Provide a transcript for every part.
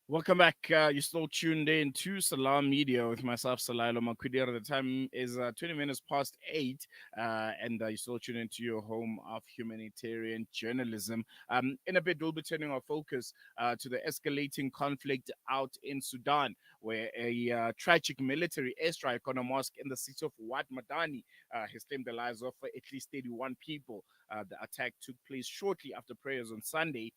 Welcome back. You're still tuned in to Salam Media with myself, Salailo Makudir. The time is 20 minutes past 8, and you're still tuned into your home of humanitarian journalism. In a bit, we'll be turning our focus to the escalating conflict out in Sudan, where a tragic military airstrike on a mosque in the city of Wad Madani has claimed the lives of at least 31 people. The attack took place shortly after prayers on Sunday,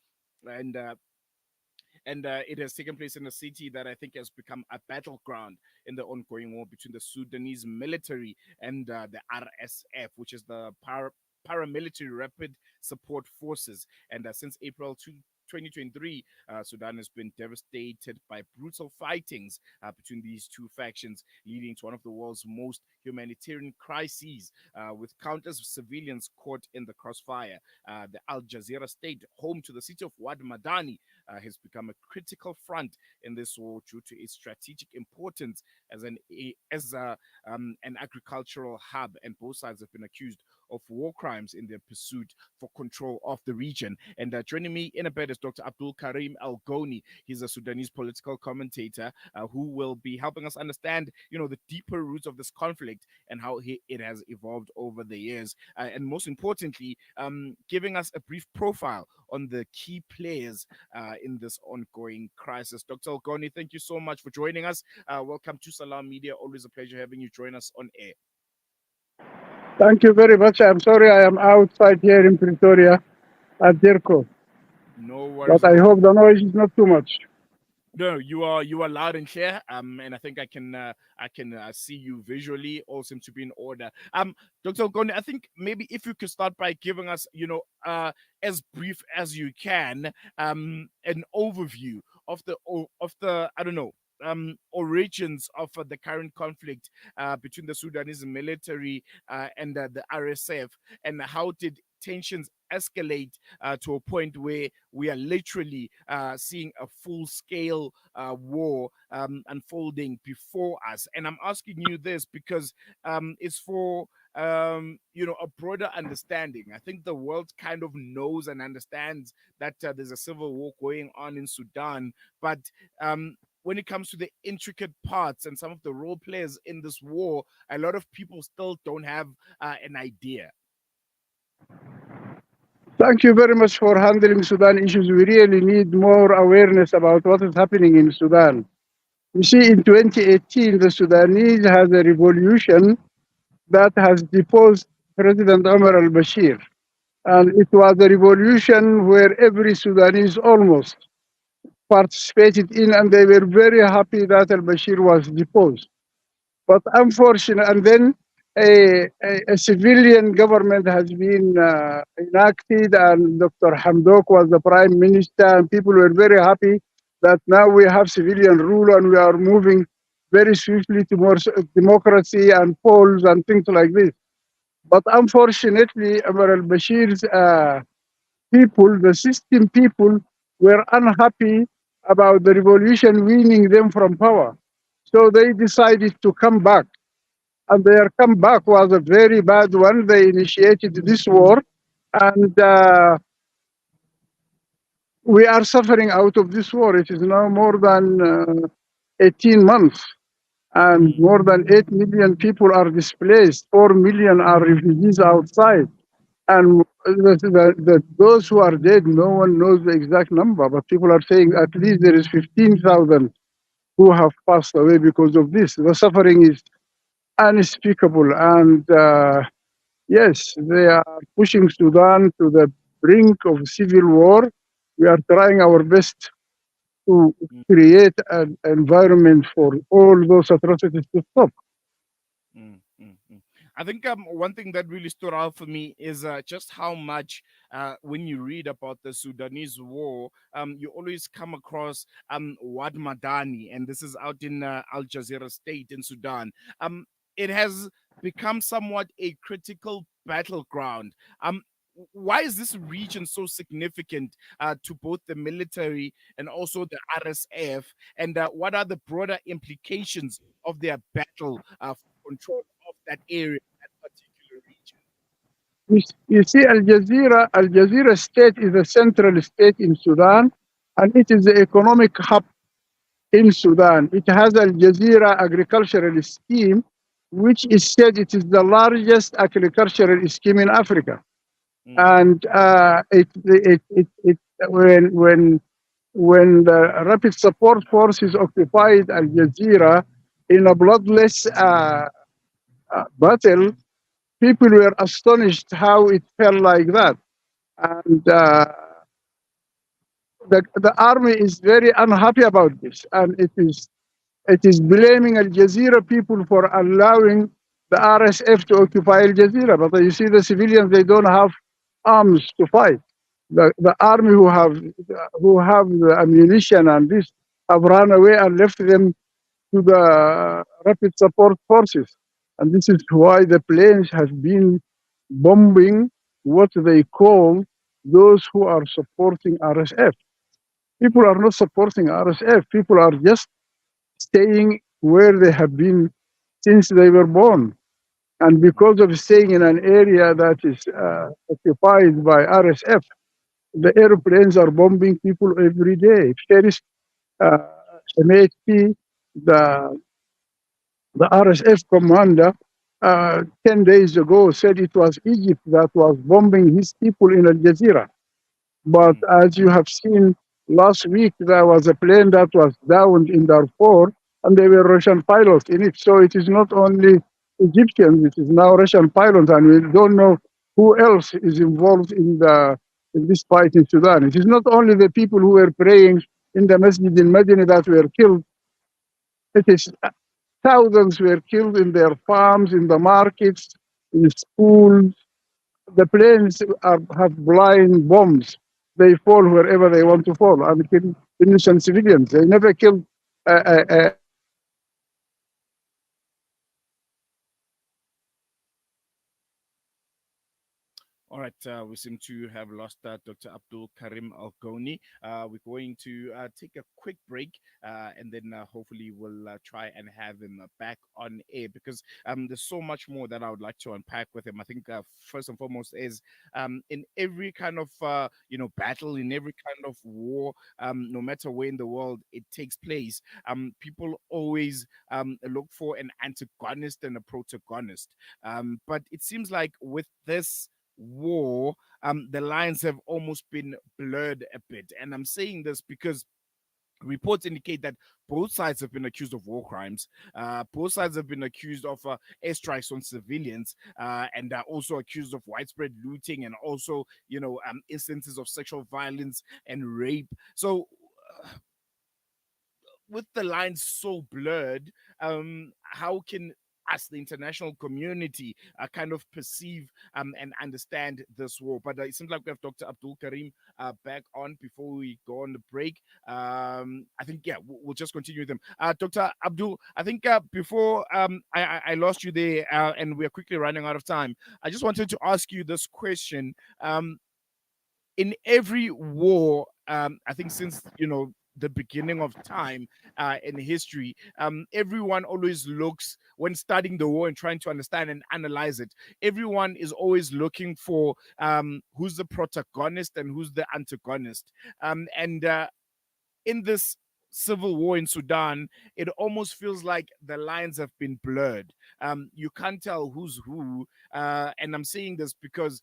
and it has taken place in a city that I think has become a battleground in the ongoing war between the Sudanese military and the RSF, which is the paramilitary rapid support forces. And since April 2023, Sudan has been devastated by brutal fightings between these two factions, leading to one of the world's most humanitarian crises, with countless civilians caught in the crossfire. The Al Jazeera state, home to the city of Wad Madani, has become a critical front in this war due to its strategic importance as an agricultural hub, and both sides have been accused of war crimes in their pursuit for control of the region. And joining me in a bit is Dr. Abdul-Karim Elgoni. He's a Sudanese political commentator who will be helping us understand, the deeper roots of this conflict and how it has evolved over the years. And most importantly, giving us a brief profile on the key players in this ongoing crisis. Dr. Elgoni, thank you so much for joining us. Welcome to Salam Media. Always a pleasure having you join us on air. Thank you very much. I'm sorry I am outside here in Pretoria at Dirko. No worries. But I hope the noise is not too much. No, you are loud and clear. And I think I can see you visually. All seem to be in order. Dr. Elgoni, I think maybe if you could start by giving us, as brief as you can, an overview of the I don't know, origins of the current conflict between the Sudanese military and the RSF, and how did tensions escalate to a point where we are literally seeing a full-scale war unfolding before us. And I'm asking you this because it's for a broader understanding. I think the world kind of knows and understands that there's a civil war going on in Sudan, but when it comes to the intricate parts and some of the role players in this war, a lot of people still don't have an idea. Thank you very much for handling Sudan issues. We really need more awareness about what is happening in Sudan. You see, in 2018, the Sudanese had a revolution that has deposed President Omar al-Bashir. And it was a revolution where every Sudanese almost participated in, and they were very happy that al-Bashir was deposed. But unfortunately, and then a civilian government has been enacted, and Dr. Hamdok was the prime minister, and people were very happy that now we have civilian rule and we are moving very swiftly to more democracy and polls and things like this. But unfortunately, Omar al-Bashir's people, the system people, were unhappy about the revolution winning them from power. So they decided to come back. And their comeback was a very bad one. They initiated this war. And we are suffering out of this war. It is now more than 18 months. And more than 8 million people are displaced. 4 million are refugees outside. And those who are dead, no one knows the exact number, but people are saying at least there is 15,000 who have passed away because of this. The suffering is unspeakable. And yes, they are pushing Sudan to the brink of civil war. We are trying our best to create an environment for all those atrocities to stop. I think one thing that really stood out for me is just how much when you read about the Sudanese war, you always come across Wad Madani, and this is out in Al Jazeera state in Sudan. It has become somewhat a critical battleground. Why is this region so significant to both the military and also the RSF? And what are the broader implications of their battle for control of that area, that particular region? You see, Al Jazeera state is a central state in Sudan, and it is the economic hub in Sudan. It has Al Jazeera agricultural scheme, which is said it is the largest agricultural scheme in Africa. Mm, And when the Rapid Support Forces occupied Al Jazeera in a bloodless battle, people were astonished how it fell like that. And the army is very unhappy about this, and it is blaming Al Jazeera people for allowing the RSF to occupy Al Jazeera. But you see, the civilians, they don't have arms to fight. The army who have the ammunition and this have run away and left them to the rapid support forces. And this is why the planes have been bombing what they call those who are supporting RSF. People mm, are not supporting RSF. People are just staying where they have been since they were born. And because of staying in an area that is occupied by RSF, the airplanes are bombing people every day. First, uh, MHP, the the RSF commander, 10 days ago said it was Egypt that was bombing his people in Al Jazeera. But mm, as you have seen last week, there was a plane that was downed in Darfur, and there were Russian pilots in it. So it is not only Egyptians; it is now Russian pilots, and we don't know who else is involved in this fight in Sudan. It is not only the people who were praying in the masjid in Medina that were killed. It is thousands were killed in their farms, in the markets, in schools. The planes have blind bombs. They fall wherever they want to fall and kill innocent civilians. They never killed a All right, we seem to have lost Dr. Abdul-Karim Elgoni. We're going to take a quick break and then hopefully we'll try and have him back on air because there's so much more that I would like to unpack with him. I think first and foremost is in every kind of battle, in every kind of war, no matter where in the world it takes place, people always look for an antagonist and a protagonist. But it seems like with this war, the lines have almost been blurred a bit. And I'm saying this because reports indicate that both sides have been accused of war crimes. Both sides have been accused of airstrikes on civilians and are also accused of widespread looting and also, instances of sexual violence and rape. So, with the lines so blurred, how can us, the international community, kind of perceive and understand this war? But it seems like we have Dr. Abdul-Karim back on before we go on the break. I think, yeah, we'll just continue with them. Dr. Abdul, I think before I lost you there and we're quickly running out of time, I just wanted to ask you this question. In every war, I think since the beginning of time in history, everyone always looks when studying the war and trying to understand and analyze it. Everyone is always looking for who's the protagonist and who's the antagonist. And in this civil war in Sudan, it almost feels like the lines have been blurred. You can't tell who's who. And I'm saying this because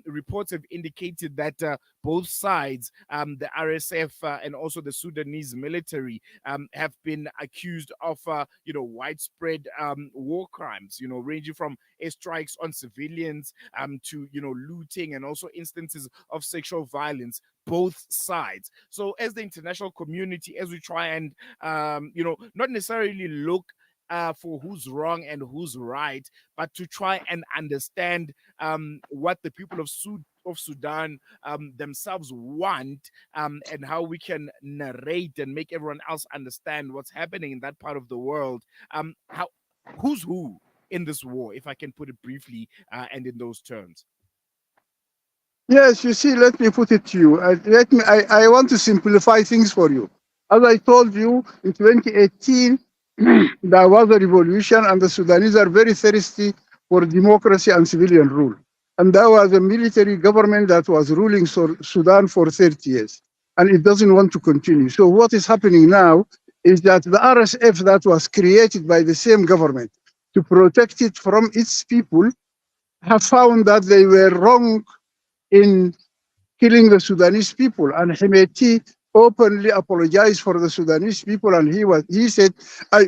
reports have indicated that both sides, the RSF and also the Sudanese military, have been accused of, widespread war crimes, ranging from airstrikes on civilians to, looting and also instances of sexual violence, both sides. So, as the international community, as we try and, not necessarily look for who's wrong and who's right, but to try and understand what the people of Sudan themselves want, and how we can narrate and make everyone else understand what's happening in that part of the world. How who's who in this war, if I can put it briefly and in those terms. Yes, you see, let me put it to you. I want to simplify things for you. As I told you, in 2018, there was a revolution, and the Sudanese are very thirsty for democracy and civilian rule. And that was a military government that was ruling Sudan for 30 years. And it doesn't want to continue. So what is happening now is that the RSF that was created by the same government to protect it from its people have found that they were wrong in killing the Sudanese people. And Hemeti openly apologized for the Sudanese people, and he said,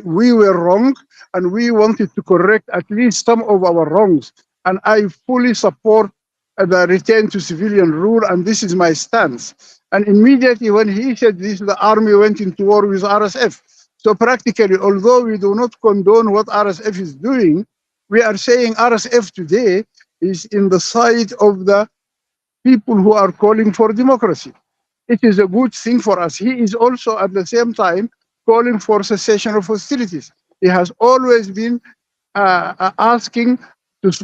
we were wrong, and we wanted to correct at least some of our wrongs. And I fully support the return to civilian rule, and this is my stance. And immediately when he said this, the army went into war with RSF. So practically, although we do not condone what RSF is doing, we are saying RSF today is in the side of the people who are calling for democracy. It is a good thing for us. He is also at the same time calling for cessation of hostilities. He has always been asking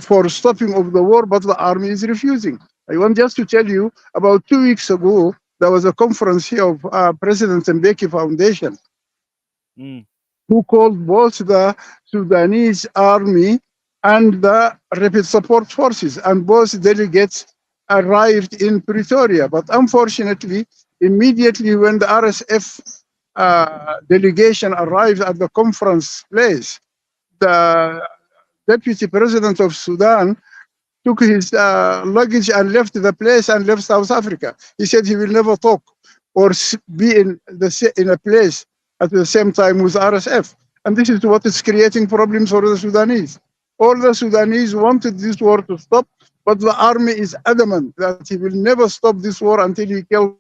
for stopping of the war, but the army is refusing. I want just to tell you, about 2 weeks ago, there was a conference here of President Mbeki Foundation, who called both the Sudanese army and the rapid support forces, and both delegates arrived in Pretoria. But unfortunately, immediately when the RSF delegation arrived at the conference place, the deputy president of Sudan took his luggage and left the place and left South Africa. He said he will never talk or be in a place at the same time with RSF. And this is what is creating problems for the Sudanese. All the Sudanese wanted this war to stop, but the army is adamant that he will never stop this war until he kills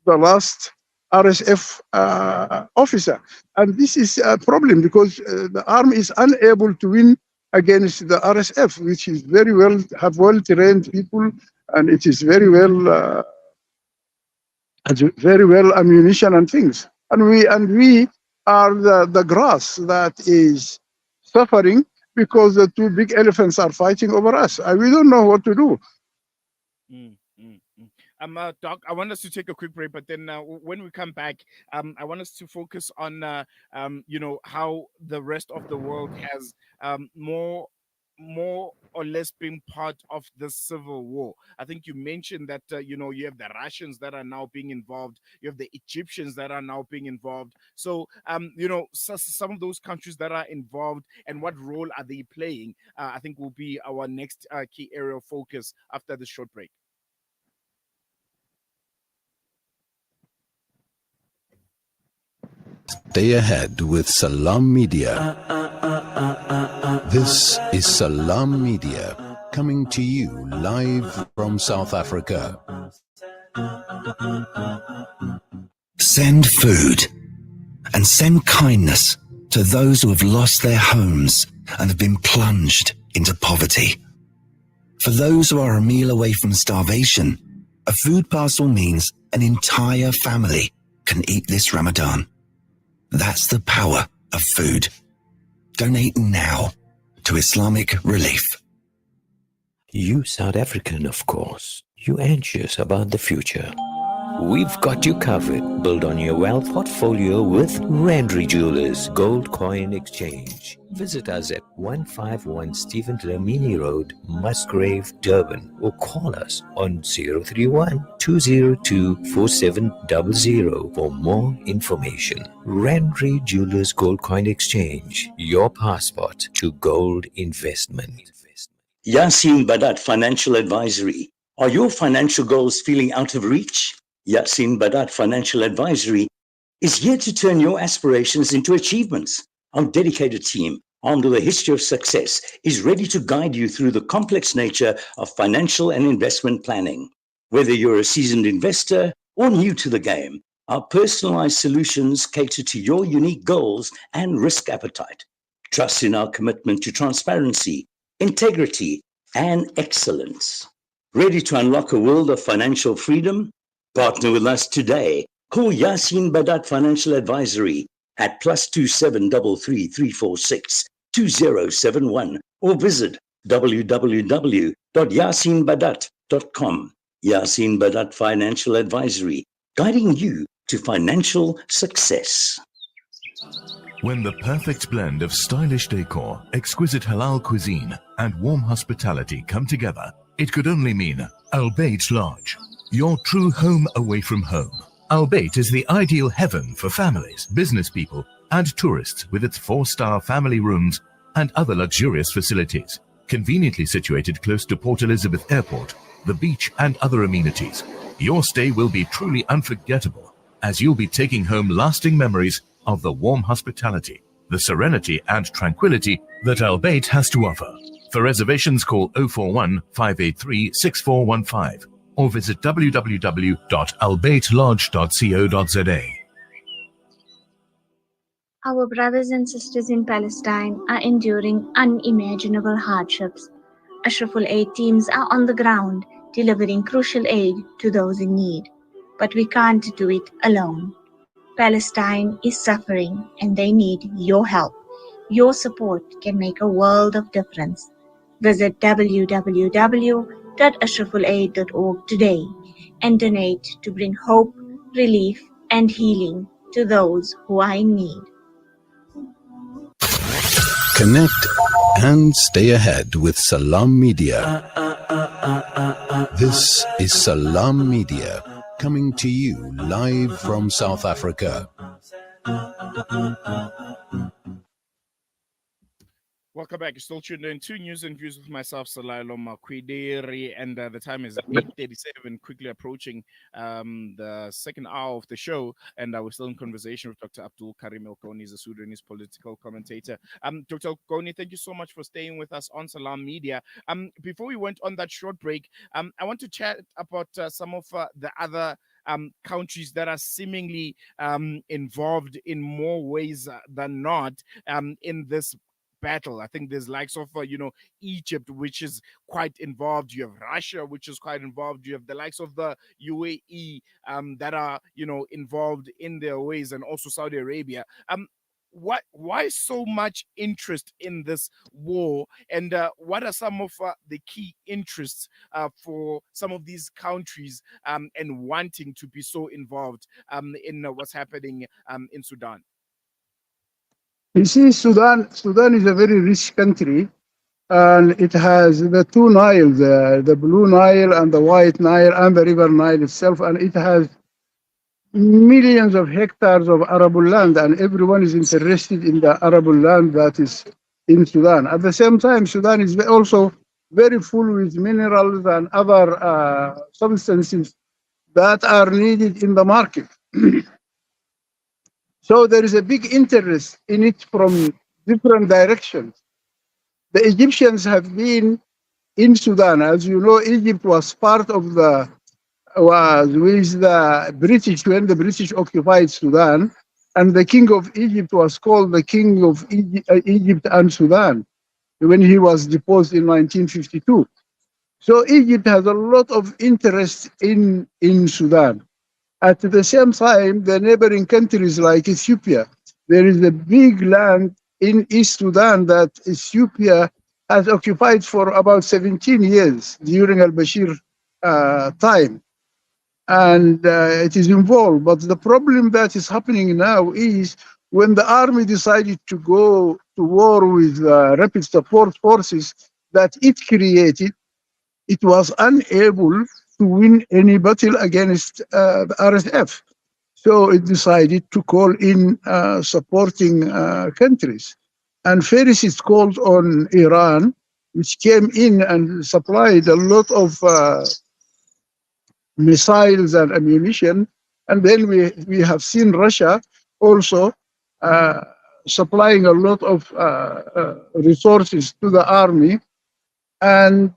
the last RSF officer. And this is a problem because the army is unable to win against the RSF, which is have well-trained people, and it is very well ammunition and things. And we are the grass that is suffering because the two big elephants are fighting over us. We don't know what to do. Doc, I want us to take a quick break, but then when we come back, I want us to focus on, how the rest of the world has more or less being part of the civil war. I think you mentioned that, you have the Russians that are now being involved. You have the Egyptians that are now being involved. So, some of those countries that are involved and what role are they playing, I think will be our next key area of focus after this short break. Stay ahead with Salam Media. This is Salam Media, coming to you live from South Africa. Send food and send kindness to those who have lost their homes and have been plunged into poverty. For those who are a meal away from starvation, a food parcel means an entire family can eat this Ramadan. That's the power of food. Donate now to Islamic Relief. You South African, of course. You anxious about the future. We've got you covered. Build on your wealth portfolio with Rendry Jewelers Gold Coin Exchange. Visit us at 151 Stephen Dlamini Road, Musgrave, Durban, or call us on 031-202-4700 for more information. Rendry Jewelers Gold Coin Exchange, your passport to gold investment. Yasin Badat Financial Advisory. Are your financial goals feeling out of reach? Yasin Badat Financial Advisory is here to turn your aspirations into achievements. Our dedicated team, armed with a history of success, is ready to guide you through the complex nature of financial and investment planning. Whether you're a seasoned investor or new to the game, our personalized solutions cater to your unique goals and risk appetite. Trust in our commitment to transparency, integrity, and excellence. Ready to unlock a world of financial freedom? Partner with us today. Call Yasin Badat Financial Advisory at +27 33346 2071 or visit www.yasinbadat.com. Yasin Badat Financial Advisory, guiding you to financial success. When the perfect blend of stylish decor, exquisite halal cuisine, and warm hospitality come together, it could only mean Al-Bayt Lodge, your true home away from home. Al-Bayt is the ideal heaven for families, business people, and tourists with its 4-star family rooms and other luxurious facilities. Conveniently situated close to Port Elizabeth Airport, the beach, and other amenities, your stay will be truly unforgettable, as you'll be taking home lasting memories of the warm hospitality, the serenity and tranquility that Al-Bayt has to offer. For reservations, call 041 583 6415 or visit www.albaytlodge.co.za. Our brothers and sisters in Palestine are enduring unimaginable hardships. Ashraful Aid teams are on the ground, delivering crucial aid to those in need. But we can't do it alone. Palestine is suffering and they need your help. Your support can make a world of difference. Visit www.ashrafulaid.org today and donate to bring hope, relief, and healing to those who are in need. Connect and stay ahead with Salam Media. This is Salam Media, coming to you live from South Africa. Welcome back. You're still tuned in to News and Views with myself, Salailo Makwidiri, and the time is 8:37, quickly approaching the second hour of the show, and we're still in conversation with Dr. Abdul-Karim Elgoni, the Sudanese political commentator. Dr. Elgoni, thank you so much for staying with us on Salam Media. Before we went on that short break, I want to chat about some of the other countries that are seemingly involved in more ways than not in this battle. I think there's likes of Egypt, which is quite involved. You have Russia, which is quite involved. You have the likes of the UAE that are involved in their ways, and also Saudi Arabia. Why so much interest in this war, and what are some of the key interests for some of these countries and wanting to be so involved in what's happening in Sudan? You see, Sudan is a very rich country, and it has the two Niles, the Blue Nile and the White Nile, and the River Nile itself, and it has millions of hectares of arable land, and everyone is interested in the arable land that is in Sudan. At the same time, Sudan is also very full with minerals and other substances that are needed in the market. So there is a big interest in it from different directions. The Egyptians have been in Sudan. As you know, Egypt was part of with the British when the British occupied Sudan, and the king of Egypt was called the king of Egypt and Sudan when he was deposed in 1952. So Egypt has a lot of interest in Sudan. At the same time, the neighboring countries like Ethiopia, there is a big land in East Sudan that Ethiopia has occupied for about 17 years during al-Bashir time. And it is involved. But the problem that is happening now is when the army decided to go to war with rapid support forces that it created, it was unable to win any battle against the RSF. So it decided to call in supporting countries. And first it called on Iran, which came in and supplied a lot of missiles and ammunition. And then we have seen Russia also supplying a lot of resources to the army. And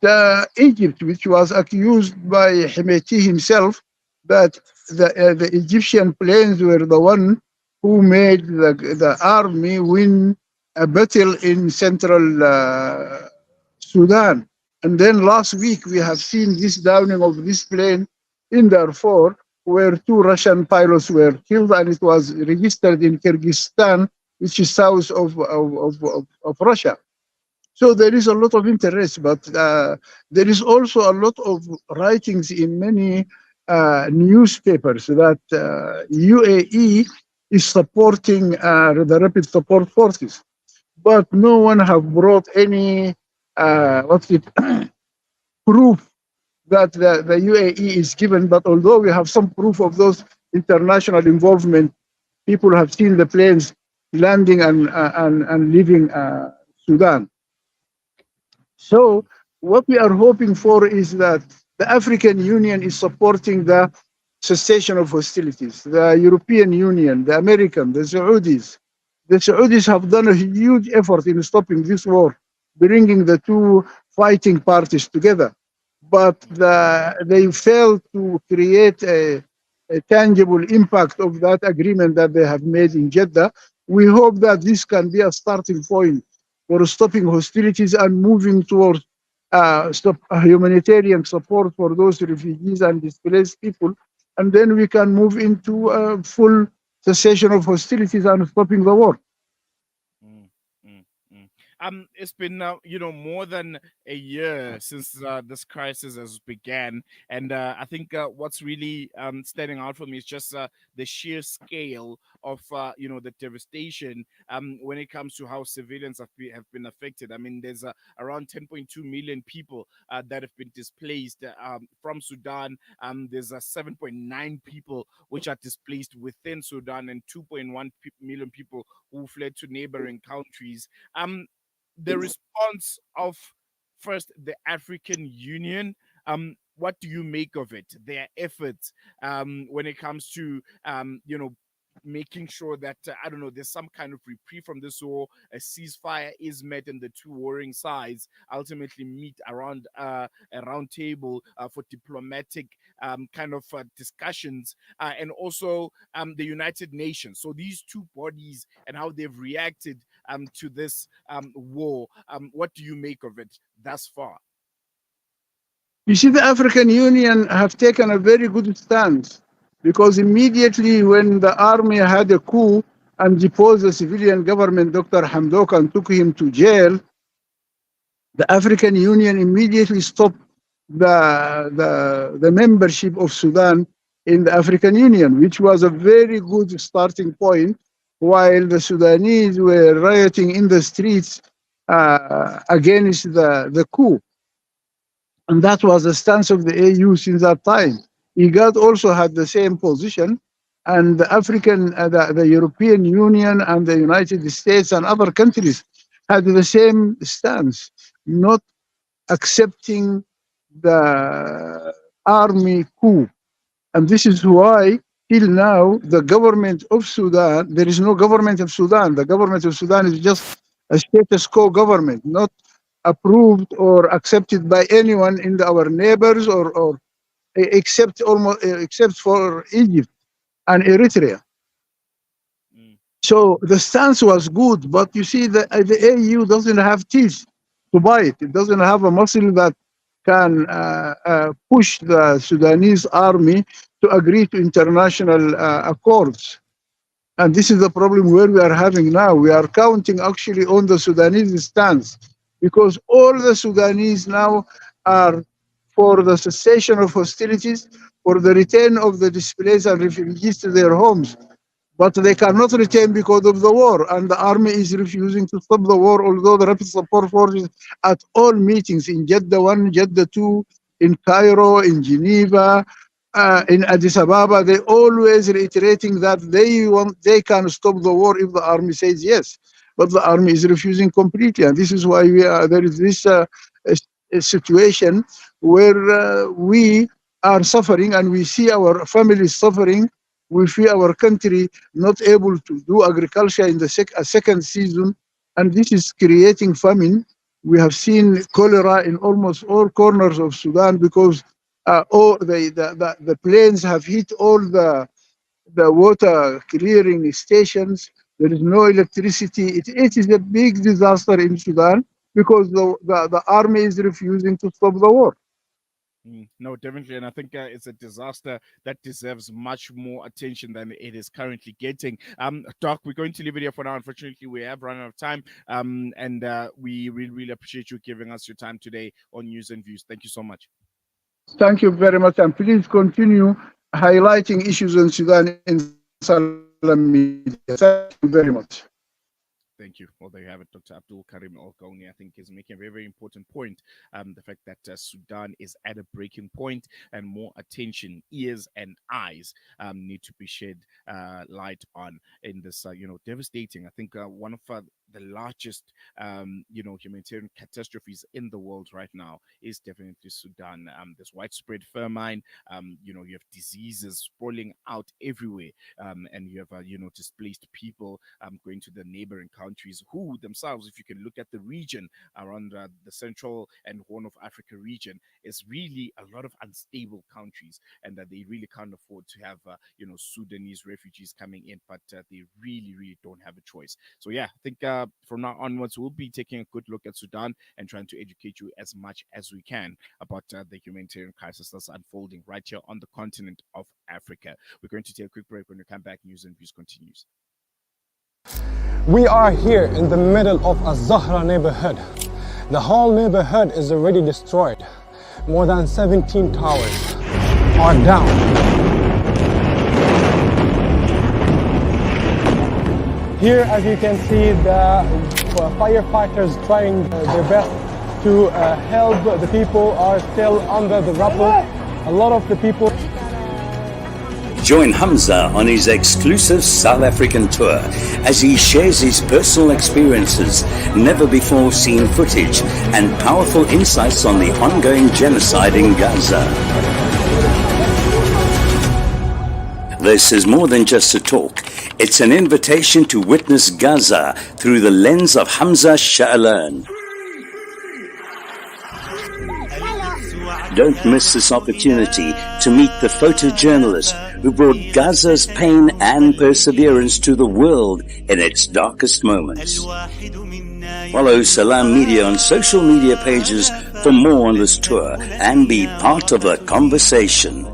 Egypt, which was accused by Hemeti himself that the Egyptian planes were the one who made the army win a battle in central Sudan. And then last week we have seen this downing of this plane in Darfur, where 2 Russian pilots were killed, and it was registered in Kyrgyzstan, which is south of Russia. So there is a lot of interest, but there is also a lot of writings in many newspapers that UAE is supporting the rapid support forces. But no one have brought any proof that the UAE is given. But although we have some proof of those international involvement, people have seen the planes landing and leaving Sudan. So what we are hoping for is that the African Union is supporting the cessation of hostilities. The European Union, the American, the Saudis. The Saudis have done a huge effort in stopping this war, bringing the two fighting parties together. But they failed to create a tangible impact of that agreement that they have made in Jeddah. We hope that this can be a starting point for stopping hostilities and moving towards humanitarian support for those refugees and displaced people. And then we can move into a full cessation of hostilities and stopping the war. It's been more than a year since this crisis has began, and I think what's really standing out for me is just the sheer scale of the devastation when it comes to how civilians have been affected. I mean, there's around 10.2 million people that have been displaced from Sudan. There's 7.9 people which are displaced within Sudan, and 2.1 million people who fled to neighboring countries. The response of first the African Union, what do you make of it? Their efforts when it comes to making sure that there's some kind of reprieve from this war, a ceasefire is met, and the two warring sides ultimately meet around a round table for diplomatic kind of discussions, and also the United Nations. So these two bodies and how they've reacted to this war, what do you make of it thus far? You see, the African Union have taken a very good stance, because immediately when the army had a coup and deposed the civilian government, Dr. Hamdok, and took him to jail, the African Union immediately stopped the membership of Sudan in the African Union, which was a very good starting point, while the Sudanese were rioting in the streets against the coup. And that was the stance of the AU since that time. IGAD also had the same position, and the European Union and the United States and other countries had the same stance, not accepting the army coup. And this is why, till now, the government of Sudan, there is no government of Sudan. The government of Sudan is just a status quo government, not approved or accepted by anyone in our neighbors, or except for Egypt and Eritrea. So the stance was good, but you see, the AU doesn't have teeth to bite. It doesn't have a muscle that can push the Sudanese army to agree to international accords. And this is the problem where we are having now. We are counting actually on the Sudanese stance, because all the Sudanese now are for the cessation of hostilities, for the return of the displaced and refugees to their homes. But they cannot return because of the war, and the army is refusing to stop the war, although the rapid support forces at all meetings in Jeddah 1, Jeddah 2, in Cairo, in Geneva, in Addis Ababa, they always reiterating that they can stop the war if the army says yes. But the army is refusing completely, and this is why there is this a situation where we are suffering, and we see our families suffering. We see our country not able to do agriculture in the second season, and this is creating famine. We have seen cholera in almost all corners of Sudan, because the planes have hit all the water clearing stations. There is no electricity. It is a big disaster in Sudan, because the army is refusing to stop the war. No, definitely. And I think it's a disaster that deserves much more attention than it is currently getting. Doc, we're going to leave it here for now. Unfortunately, we have run out of time. And we really, really appreciate you giving us your time today on News and Views. Thank you so much. Thank you very much. And please continue highlighting issues in Sudan in Salam Media. Thank you very much. Thank you. Well, there you have it. Dr. Abdul-Karim Elgoni, I think, is making a very, very important point. The fact that Sudan is at a breaking point and more attention, ears and eyes need to be shed light on in this, devastating. I think one of the largest, humanitarian catastrophes in the world right now is definitely Sudan. There's widespread famine. You have diseases sprawling out everywhere, and you have, displaced people going to the neighboring countries who themselves, if you can look at the region around the Central and Horn of Africa region, is really a lot of unstable countries, and that they really can't afford to have, Sudanese refugees coming in, but they really, really don't have a choice. So yeah, I think from now onwards, we'll be taking a good look at Sudan and trying to educate you as much as we can about the humanitarian crisis that's unfolding right here on the continent of Africa. We're going to take a quick break. When we come back, News and Views continues. We are here in the middle of a Zahra neighborhood. The whole neighborhood is already destroyed. More than 17 towers are down. Here, as you can see, the firefighters trying their best to help. The people are still under the rubble. A lot of the people. Join Hamza on his exclusive South African tour as he shares his personal experiences, never before seen footage, and powerful insights on the ongoing genocide in Gaza. This is more than just a talk. It's an invitation to witness Gaza through the lens of Hamza Sha'alan. Don't miss this opportunity to meet the photojournalist who brought Gaza's pain and perseverance to the world in its darkest moments. Follow Salam Media on social media pages for more on this tour and be part of the conversation.